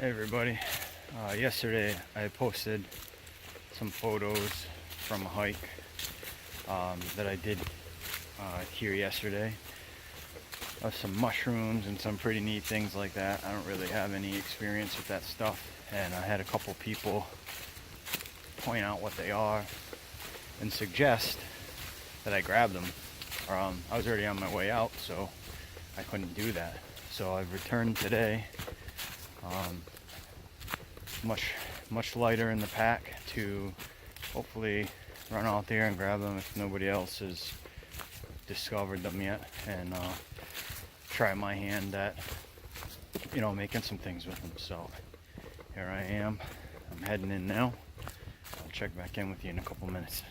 Hey everybody, yesterday I posted some photos from a hike that I did here yesterday of some mushrooms and some pretty neat things like that. I don't really have any experience with that stuff, and I had a couple people point out what they are and suggest that I grab them. I was already on my way out, so I couldn't do that. So I've returned today, much lighter in the pack, to hopefully run out there and grab them if nobody else has discovered them yet, and try my hand at making some things with them. So here I am. I'm heading in now. I'll check back in with you in a couple minutes.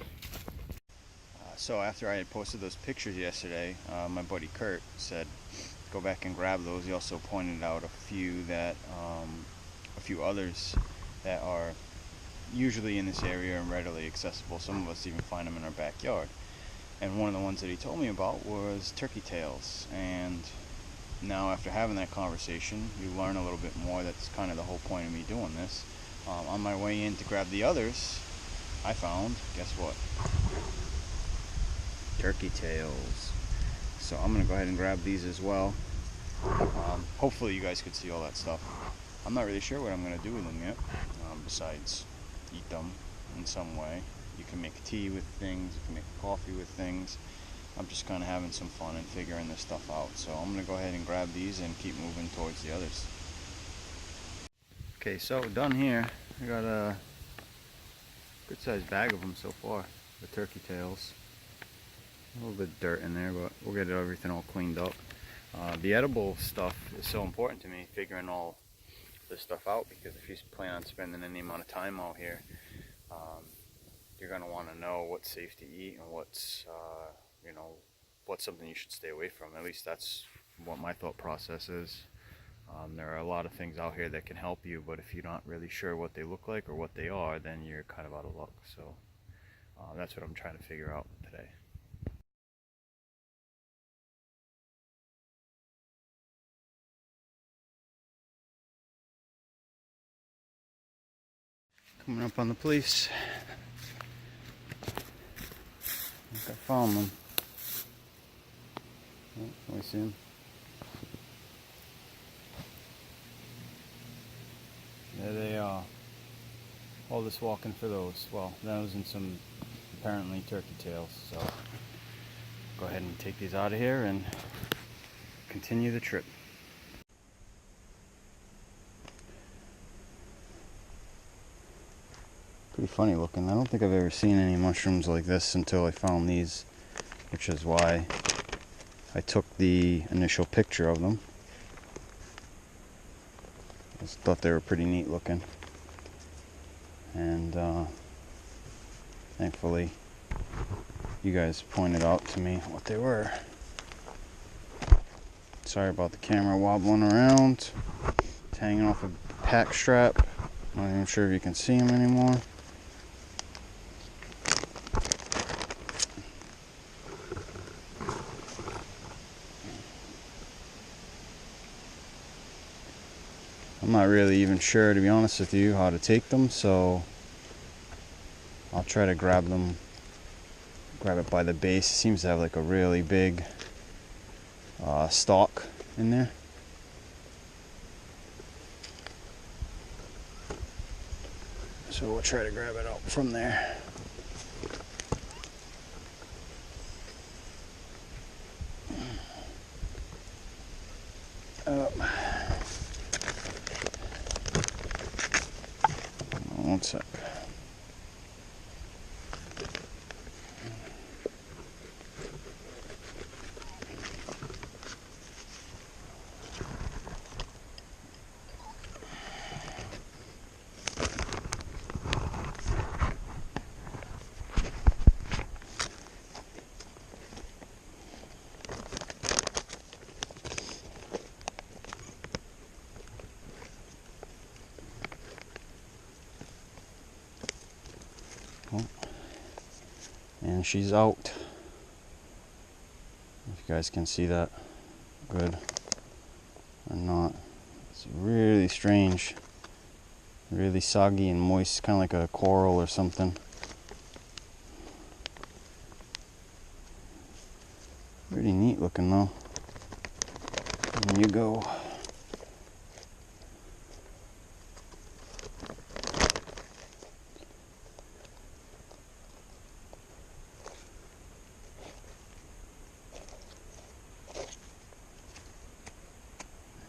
So after I had posted those pictures yesterday, my buddy Kurt said go back and grab those. He also pointed out a few others that are usually in this area and readily accessible. Some of us even find them in our backyard. And one of the ones that he told me about was turkey tails. And now, after having that conversation, you learn a little bit more. That's kind of the whole point of me doing this. On my way in to grab the others, I found, guess what? Turkey tails. So I'm gonna go ahead and grab these as well. Hopefully you guys could see all that stuff. I'm not really sure what I'm gonna do with them yet, besides eat them in some way. You can make tea with things, you can make coffee with things. I'm just kind of having some fun and figuring this stuff out. So I'm gonna go ahead and grab these and keep moving towards the others. Okay, so done here. I got a good sized bag of them so far, the turkey tails. A little bit of dirt in there, but we'll get everything all cleaned up. The edible stuff is so important to me, figuring all this stuff out, because if you plan on spending any amount of time out here, you're going to want to know what's safe to eat and what's something you should stay away from. At least that's what my thought process is. There are a lot of things out here that can help you, but if you're not really sure what they look like or what they are, then you're kind of out of luck. So that's what I'm trying to figure out today. Coming up on the police. I think I found them. Oh, can we see them? There they are. All this walking for those. Well, those and some apparently turkey tails. So go ahead and take these out of here and continue the trip. Pretty funny looking. I don't think I've ever seen any mushrooms like this until I found these, which is why I took the initial picture of them. I just thought they were pretty neat looking, and thankfully you guys pointed out to me what they were. Sorry about the camera wobbling around. It's hanging off a pack strap. I'm not even sure if you can see them anymore. I'm not really even sure, to be honest with you, how to take them, so I'll try to grab it by the base. It seems to have like a really big stalk in there. So we'll try to grab it out from there. One sec. And she's out. If you guys can see that good or not. It's really strange. Really soggy and moist, kind of like a coral or something. Pretty neat looking though. There you go.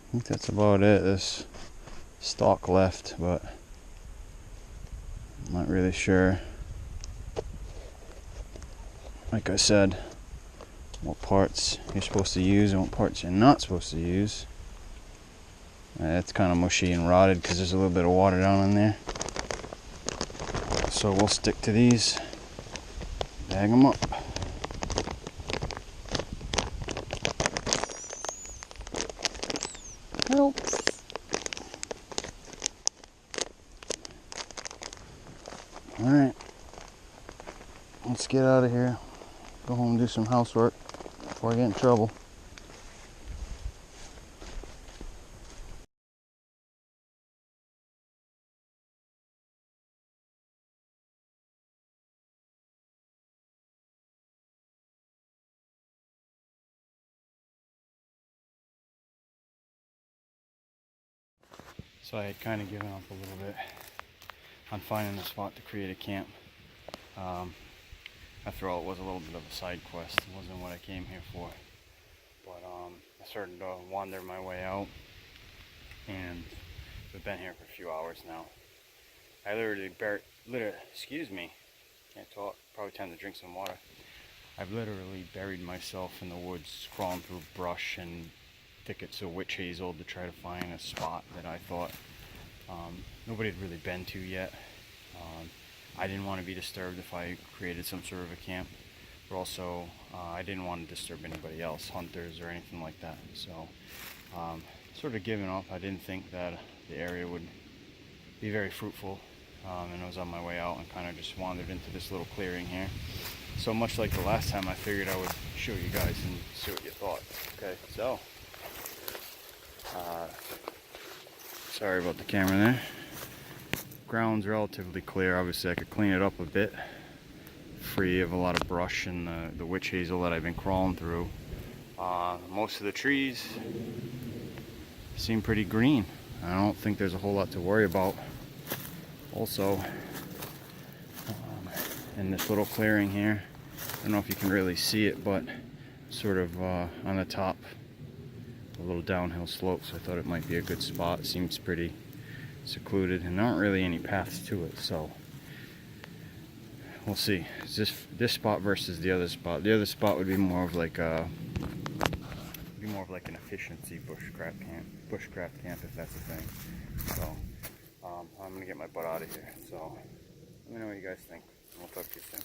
I think that's about it. This stalk left, but I'm not really sure. Like I said, what parts you're supposed to use and what parts you're not supposed to use. It's kind of mushy and rotted because there's a little bit of water down in there. So we'll stick to these, bag them up. Help! Alright, let's get out of here. Go home and do some housework before I get in trouble. So I had kind of given up a little bit on finding a spot to create a camp. After all, it was a little bit of a side quest. It wasn't what I came here for. But I started to wander my way out, and we've been here for a few hours now. I excuse me, can't talk, probably time to drink some water. I've literally buried myself in the woods, crawling through brush and thickets of witch hazel to try to find a spot that I thought nobody had really been to yet. I didn't want to be disturbed if I created some sort of a camp, but also I didn't want to disturb anybody else, hunters or anything like that. So sort of giving up. I didn't think that the area would be very fruitful, and I was on my way out and kind of just wandered into this little clearing here. So much like the last time, I figured I would show you guys and see what you thought. Okay, so sorry about the camera there. Ground's relatively clear. Obviously I could clean it up a bit, free of a lot of brush and the witch hazel that I've been crawling through. Most of the trees seem pretty green. I don't think there's a whole lot to worry about. Also, in this little clearing here, I don't know if you can really see it, but sort of on the top, a little downhill slope, so I thought it might be a good spot. It seems pretty secluded and there aren't really any paths to it, so we'll see. Is this spot versus the other spot? The other spot would be more of like an efficiency bushcraft camp, if that's a thing. So I'm gonna get my butt out of here. So let me know what you guys think. We'll talk to you soon.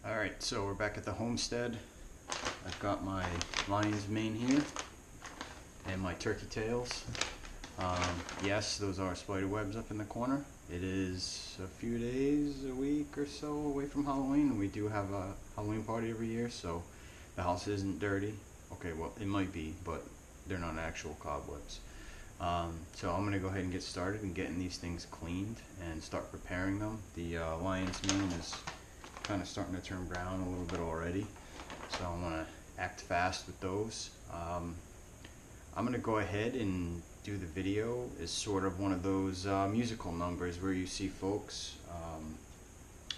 All right, so we're back at the homestead. I've got my lion's mane here and my turkey tails. Yes, those are spider webs up in the corner. It is a few days, a week or so away from Halloween. We do have a Halloween party every year, so the house isn't dirty. Okay, well, it might be, but they're not actual cobwebs. So I'm gonna go ahead and get started and getting these things cleaned and start preparing them. The lion's mane is kind of starting to turn brown a little bit already, so I'm gonna act fast with those. I'm gonna go ahead and do the video as sort of one of those musical numbers where you see folks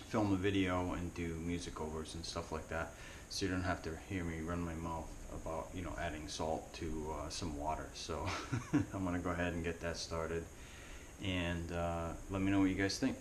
film a video and do music overs and stuff like that, so you don't have to hear me run my mouth about, you know, adding salt to some water. So I'm gonna go ahead and get that started, and let me know what you guys think.